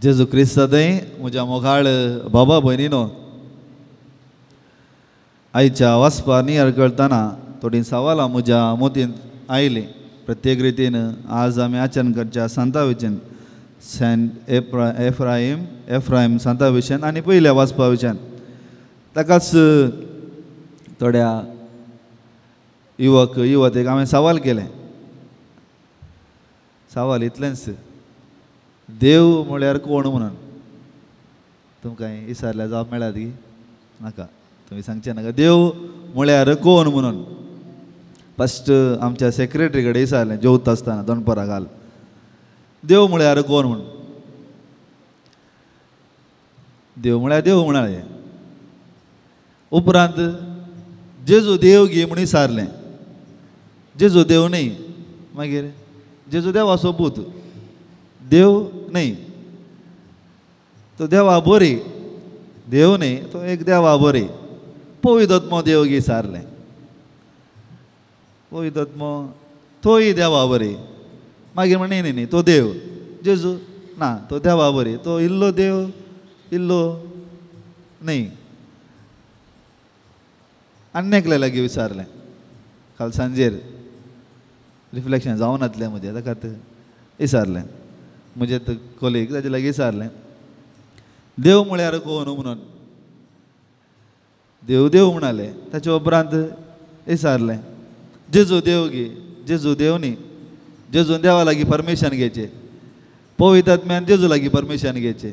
जेजू क्रिस्तादय म्हज्या मोगाळ बाबा भयणीनो आयच्या वाचपा नियर करतना थोडी सवालां म्हज्या मोतीन आयली. प्रत्येक रितीन आज आमी आचरण करच्या सांता विशयान सेंट एफ्राईम सांता विशयान आनी पयल्या वाचपा विशयान ताकाच थोड्या युवक युवतेक हांवें सवाल केले. सवाल इतलेंच, देव म्हळ्यार कोण म्हणून तुमकां विचारल्यार जवाब मेळ्ळा ती नाका, तुमी सांगचे नाका. देव म्हळ्यार कोण म्हणून फस्ट आमच्या सेक्रेटरी कडेन विचारलें जेवता आसतना दनपरां घाल, देव म्हळ्यार कोण म्हणून. देव म्हळ्यार देव म्हणाले. उपरांत जेजू देव घे म्हणून विचारलें. जेजू देव न्ही, मागीर जेजू देवाचो पूत, देव न्ही, तो देवा बरी, देव न्ही, तो एक देवा बरी. पवित्रत्म देव घे विचारलें. पवित्रत्म तोय देवा बरी. मागीर म्हणे न्ही न्ही तो देव. जेजू ना, तो देवा बरी, तो इल्लो देव इल्लो न्ही. आनी एकल्या लागीं विचारलें. काल सांजेर रिफ्लेक्शन जावन येतलें म्हजें, ताका विचारलें. म्हजे कोलीग ताजे लागीं विचारलें, देव म्हळ्यार कोण म्हणून. देव देव म्हणाले. ताचे उपरांत विचारलें, जेजू देव घे. जेजू देव न्ही, जेजून देवा लागीं परमिशन घेवचें, पवित्र आत्म्यान जेजू लागीं परमिशन घेवचें,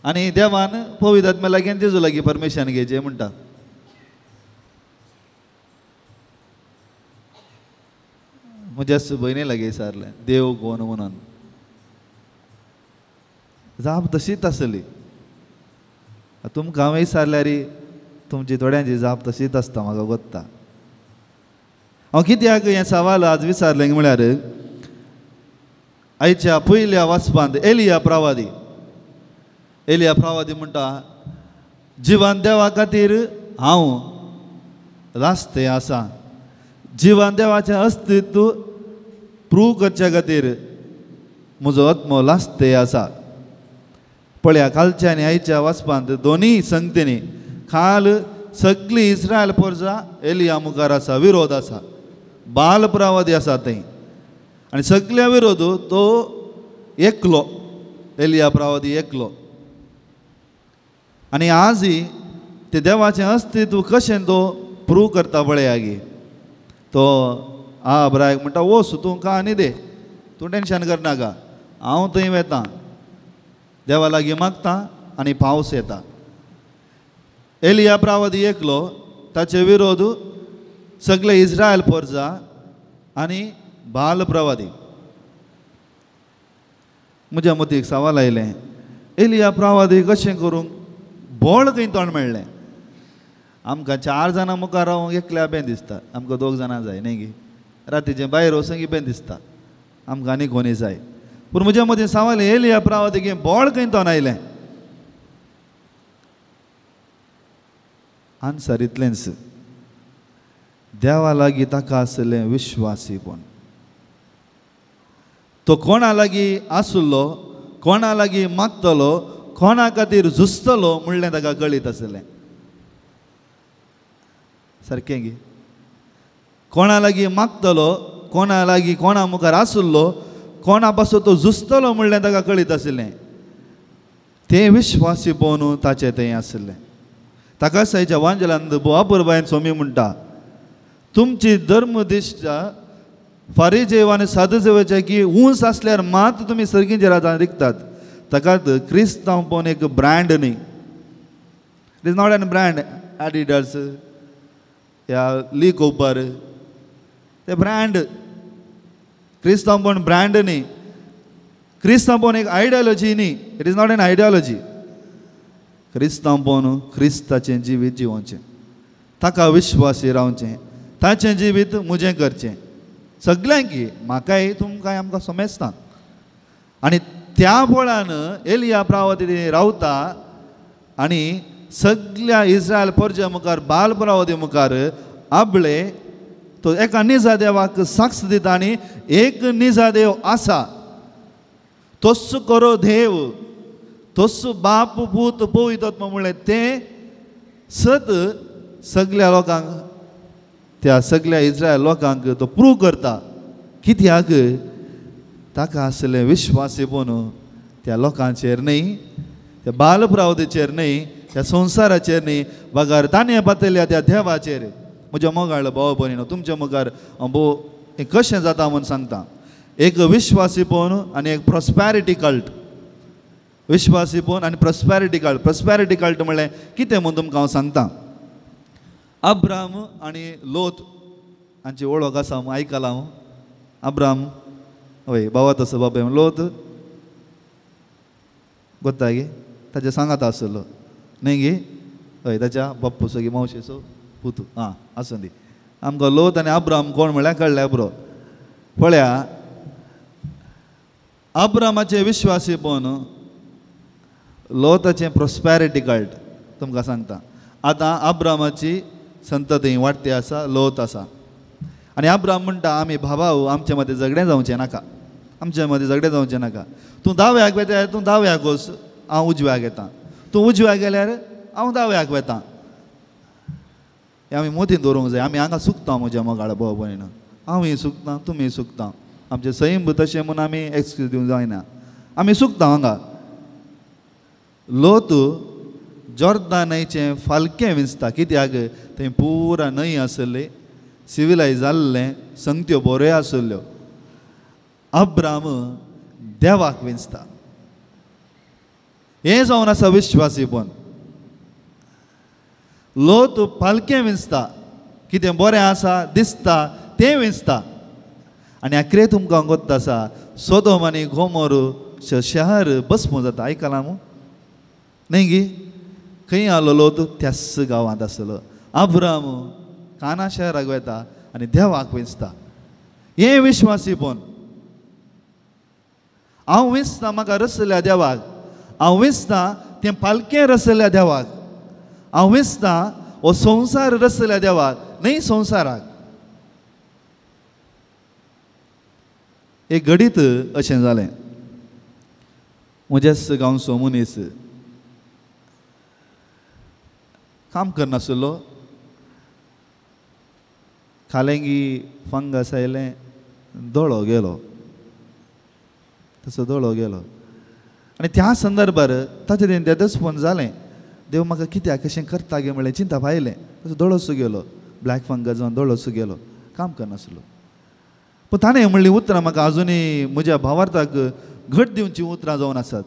आनी देवान पवित्र आत्म्या लागीं जेजू लागीं परमिशन घेवचें म्हणटा. म्हज्या भयणी लागीं विचारलें, देव कोण म्हणून. जाप तशीच आसली. तुमकां हांवें विचारल्यार तुमची थोड्यांची जाप तशीच आसता, म्हाका गोत्ता. हांव कित्याक हें सवाल आज विचारलें म्हळ्यार आयच्या पयल्या वाचपांत एलिया प्रवादी म्हणटा, जिवन देवा खातीर हांव लास्तें आसा. जिवन देवाचें अस्तित्व प्रूव करच्या खातीर म्हजो आत्मो लास्तें आसा. पळया, कालच्या आनी आयच्या वाचपांत दोनी संगतींनी काल सगळी इस्रायल परजा एलिया मुखार आसा, विरोध आसा, बाल प्रवादी आसा थंय, आनी सगळ्या विरोध तो एकलो, एलिया प्रवादी एकलो. आनी आजय ते देवाचें अस्तित्व कशें तो प्रूव करता पळया गे. तो अब्राहाक म्हणटा, वोस तूं कहानी दे, तूं टेंशन करनाका, हांव थंय वेतां, देवा लागीं मागता आनी पावस येता. एलिया प्रवादी एकलो, ताचे विरोध सगळे इस्रायल परजा आनी बाल प्रवादी. म्हज्या मतीक सवाल आयलें, एलिया प्रवादी कशें करूंक बोळ खंय तोंड मेळ्ळें. आमकां 4 जाणां मुखार रावूंक एकल्या बेन दिसता, आमकां 2 जाणां जाय न्ही गे, रातीचें भायर वचूंक बेन दिसता, आमकां आनी कोणी जाय. पूण म्हज्या मतीन सवाल एलिया प्रवादीक बोळ खंय तोंड आयलें. आन्सर इतलेंच, देवा लागीं ताका आसलें विश्वासीपण. तो कोणा लागीं आसलो, कोणा लागीं मागतलो, कोणा खातीर झुजतलो म्हणलें ताका कळीत आसलें. सारकें गे, कोणा लागीं मागतलो, कोणा लागीं कोणा मुखार आसलो, कोणा पासून तो झुजतलो म्हणलें ताका कळीत आसलें. तें विश्वासीपण ताचें थंय आसलें. ताकाच आयच्या वांजलांत बोवापुरबायन स्वामी म्हणटा, तुमची धर्मदिश्टा फारीजेव आनी साधुसेवेच्या की ऊंच आसल्यार मात तुमी सर्गींच्या राजांत रिकतात. ताकाच क्रिस्तांवपण एक ब्रँड न्ही. It is not N brand Adidas या ली कोपर, ते ब्रँड. क्रिस्तांवपण ब्रँड न्ही, क्रिस्तांवपण एक आयडियोलॉजी न्ही. It is not an ideology. क्रिस्तांवपण क्रिस्ताचें जिवीत जिवोवचें, ताका विश्वासी रावचें, ताचें जिवीत म्हजें करचें. सगळ्यांक म्हाकाय तुमकांय आमकां समजता. आनी त्या बळान एलिया प्रवादी रावता आनी सगळ्या इस्रायल परजा मुखार बाल प्रवादी मुखार आपले तो एका निजा देवाक साक्ष दिता आनी एक निजा देव आसा तोस्सो करो देव, तोस्सो बाप पूत पवित्र आत्मा म्हणलें तें सत सगळ्या लोकांक, त्या सगळ्या इस्रायल लोकांक तो प्रूव करता. कित्याक ताका आसले विश्वासी पोवन त्या लोकांचेर न्ही, त्या बालप्रवतेचेर न्ही, त्या संवसाराचेर न्ही, बगार ताणें पातयल्या त्या देवाचेर. म्हज्या मोगाळ भाव भयणीनो, तुमच्या मुखार भोव हें कशें जाता म्हूण सांगता. एक विश्वासी पोवन आनी एक प्रॉस्पॅरिटी कल्ट. विश्वासी पोवन आनी प्रॉस्पॅरिटी कल्ट. प्रॉस्पॅरिटी कल्ट म्हणलें कितें म्हूण तुमकां हांव सांगता. अब्राम आनी लोत हांची वळख आसा, आयकलां हांव. अब्राम हय भावा तसो बाबा लोत गोत्ता गे, ताच्या सांगात आसलो न्ही गे, हय ताच्या बाप्पूचो गे मावशेचो पुतू. आं आसूं दी. आमकां लोत आनी अब्राम कोण म्हळ्यार कळ्ळें बरो. पळया अब्रामाचे विश्वासी पोवन लोताचें प्रॉस्पॅरिटी कल्ट तुमकां सांगता. आतां अब्रामाची संतती वाडटी आसा, लोत आसा. आनी अब्राम म्हणटा आमी भावाव आमचे मदें झगडें जावचें नाका, आमचे मदें झगडें जावचें नाका. तूं दाव्याक वेता तूं दाव्याक वच, हांव उजव्याक येतां. तूं उजव्याक गेल्यार हांव दाव्याक वेतां. हें आमी मतींत दवरूंक जाय. आमी हांगा सुकता म्हज्या मोगाळ भाव भयण, हांवूय सुकता तुमी सुकता. आमचें सैम तशें म्हूण आमी एक्सक्यूज दिवंक जायना. आमी सुकता हांगा. लोत जॉर्दान न्हंयचें फालकें विंचता. कित्याक थंय पुरा न्हंय आसली, सिविलायज जाल्लें, संगत्यो बऱ्यो आसल्यो. अब्राम देवाक विंचता. हें जावन आसा विश्वासीपण. लोत फालकें विंचता, कितें बरें आसा दिसता तें विंचता. आनी आखरे तुमकां गोत्ता आसा सोदोम आनी गोमोर शहर भस्म जाता. आयकलां न्हू न्ही गे. खंय आसलो लोत? त्याच गांवांत आसलो. अब्राम काना शहराक वेता आनी देवाक विंचता. हें विश्वासीपण. हांव विंचता म्हाका रचल्या देवाक, हांव विंचता तें पालकें रचल्या देवाक, हांव विंचता हो संवसार रचल्या देवाक, न्ही संवसाराक. एक घडीत अशें जालें. म्हजेच गांवचो मनीस काम करनासलो, खालेंगी फंगस आयलें, दोळो गेलो. तसो दोळो गेलो आनी त्या संदर्भार ताचे तें देदसपण जालें. देव म्हाका कित्याक कशें करता गे म्हणलें चिंता भायलें. तसो दोळो सुगेलो, ब्लॅक फंगस जावन दोळो सुगेलो, काम करनासलो. पूण ताणें म्हणलीं उतरां म्हाका आजुनूय म्हज्या भावार्थाक घट दिवची उतरां जावन आसात.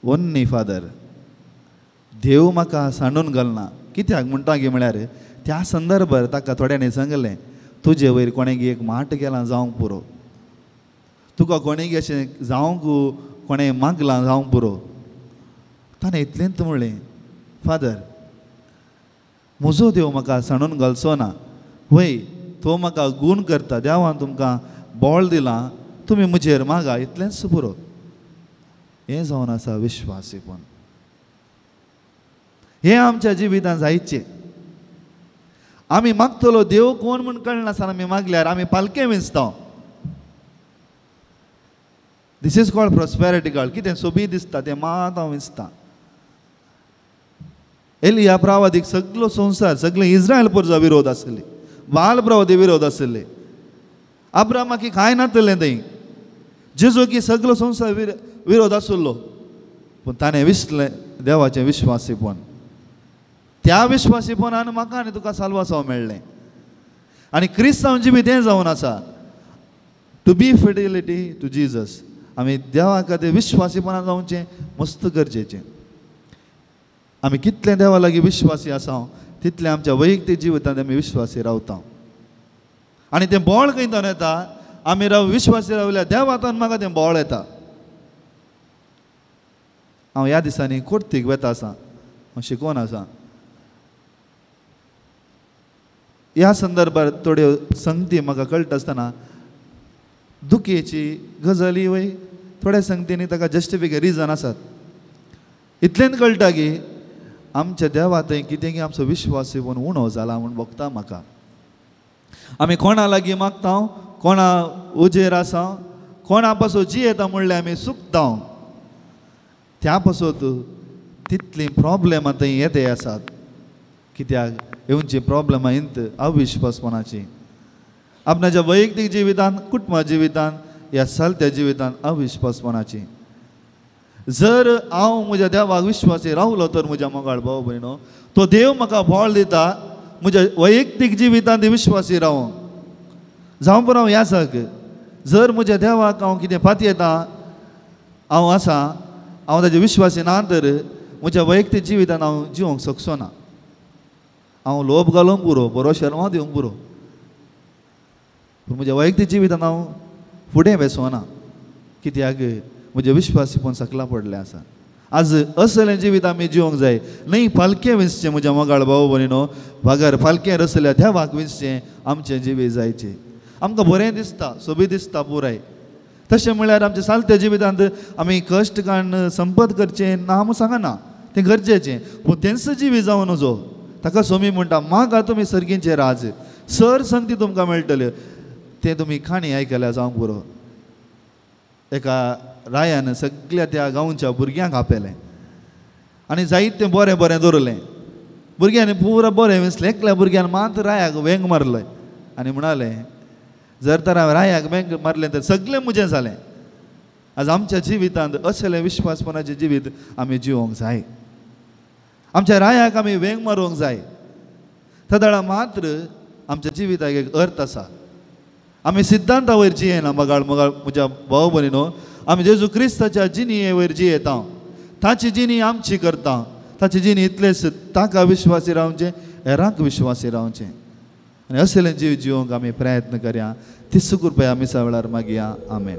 ओन्नी फादर, देव म्हाका सांडून घालना. कित्याक म्हणटा गे म्हळ्यार त्या संदर्भार ताका थोड्यांनी सांगलें तुजे वयर कोणें एक माट केलां जावंक पुरो, तुका कोणें अशें जावंक कोणें मागलां जावंक पुरो. ताणें इतलेंच म्हणलें फादर म्हजो देव म्हाका सांडून घालचो ना. वय तो म्हाका गूण करता, देवान तुमकां बोळ दिलां, तुमी म्हजेर मागा, इतलेंच पुरो. हें जावन आसा विश्वासीपण. हें आमच्या जिवितांत जायचें. आमी मागतलो देव कोण म्हूण कळनासतना आमी मागल्यार आमी पालकें विंचता. This is called prosperity cult. कितें सोबी दिसता तें मात हांव विंचता. एलिया प्रवादीक सगळो संवसार, सगळें इस्रायल पुरजो विरोध आसले, बाल प्रवादी विरोध आसले. अब्रामाक कांय नासलें थंय, जेजूक सगळो संवसार विरोध आसलो. पूण ताणें विसलें देवाचें विश्वासीपण. त्या विश्वासीपणान म्हाका आनी तुका साल्वासांव मेळ्ळें. आनी क्रिस्तांव जिवीत हें जावन आसा to be fidelity to Jesus. आमी देवा खातीर विश्वासीपणान जावचें मस्त गरजेचें. आमी कितलें देवा लागीं विश्वासी आसा तितलें आमच्या वैयक्तीक जिवितांत आमी विश्वासी रावता. आनी तें बोळ खंयच्यान येता? आमी विश्वासी रावल्यार देवातान म्हाका तें बोळ येता. हांव ह्या दिसांनी कोर्तीक वेता आसा, हांव शिकोवन आसा. ह्या संदर्भात थोड्यो संगती म्हाका कळटा आसतना दुखेची गजाली वय थोड्या संगतींनी ताका जस्टिफिकेट रिजन आसात. इतलेंच कळटा की आमच्या देवा थंय कितें की आमचो विश्वास येवन उणो जाला म्हूण बगता म्हाका. आमी कोणा लागीं मागता, कोणा उजेर आसा कोणा पासून जियेता म्हणल्यार आमी सुकता त्या पासून तितली प्रॉब्लेम आतां येते आसात कित्याक येवची प्रॉब्लेमां इंत अविश्वासपणाची आपणाच्या वैयक्तीक जिवितांत कुटुंबा जिवितांत या चलत्या जिवितांत अविश्वासपणाची जर हांव म्हज्या देवाक विश्वासी रावलो तर म्हज्या मोगाळ भाव भयणो तो देव म्हाका बोळ दिता म्हज्या वैयक्तीक जिवितांत विश्वासी रावंक जावं पुरो हांव यासक जर म्हज्या देवाक हांव कितें पातयेता हांव आसा हांव ताजे विश्वासी ना तर म्हज्या वैयक्तीक जिवितांत हांव जिवंक शकचो ना हांव लोभ घालूंक पुरो बरो शर्मा दिवंक पुरो पूण म्हज्या वैयक्तीक जिवितांत हांव फुडें बेसोना कित्याक म्हजे विश्वासीपण सकला पडले आसा आज असलें जिवीत आमी जिवंक जाय न्ही पालकें विसचें म्हज्या मोगाळ भाव भयणो भागर पालकें रचल्या देवाक विसचें आमचें जिवीत जायचें आमकां बरें दिसता सोबी दिसता पुराय तशें म्हळ्यार आमच्या सालत्या जिवितांत आमी कश्ट काडून संपत करचें ना म्हूण सांगना तें गरजेचें पूण तेंच जिवीत जावं नजो ताका सोमी म्हणटा मागा तुमी सर्गींचे राज सर संगती तुमकां मेळटल्यो तें तुमी काणी आयकल्या जावंक पुरो एका रायान सगळ्या त्या गांवच्या भुरग्यांक आपयलें आनी जायतें बरें बरें दवरलें भुरग्यांनी पुरो बरें विसलें एकल्या भुरग्यान मात रायाक वेंग मारलें आनी म्हणालें जर तर हांवें रायाक वेंग मारलें तर सगळें म्हजें जालें आज आमच्या जिवितांत असलें विश्वासपणाचें जिवीत आमी जिवंक जाय आमच्या रायाक आमी वेंग मारूंक जाय तदळा मात्र आमच्या जिविताक एक अर्थ आसा आमी सिद्धांता वयर जियेना मोगाळ मोगाळ म्हज्या भाव भयणीनो आमी जेजू क्रिस्ताच्या जिणये वयर जियेता ताची जिणी आमची करता ताची जिणी इतलेच ताका विश्वासी रावचें हेरांक विश्वासी रावचें आनी असलें जीव जिवंक आमी प्रयत्न करया ती सुकृपया आमी सगळ्यार मागया आमेन.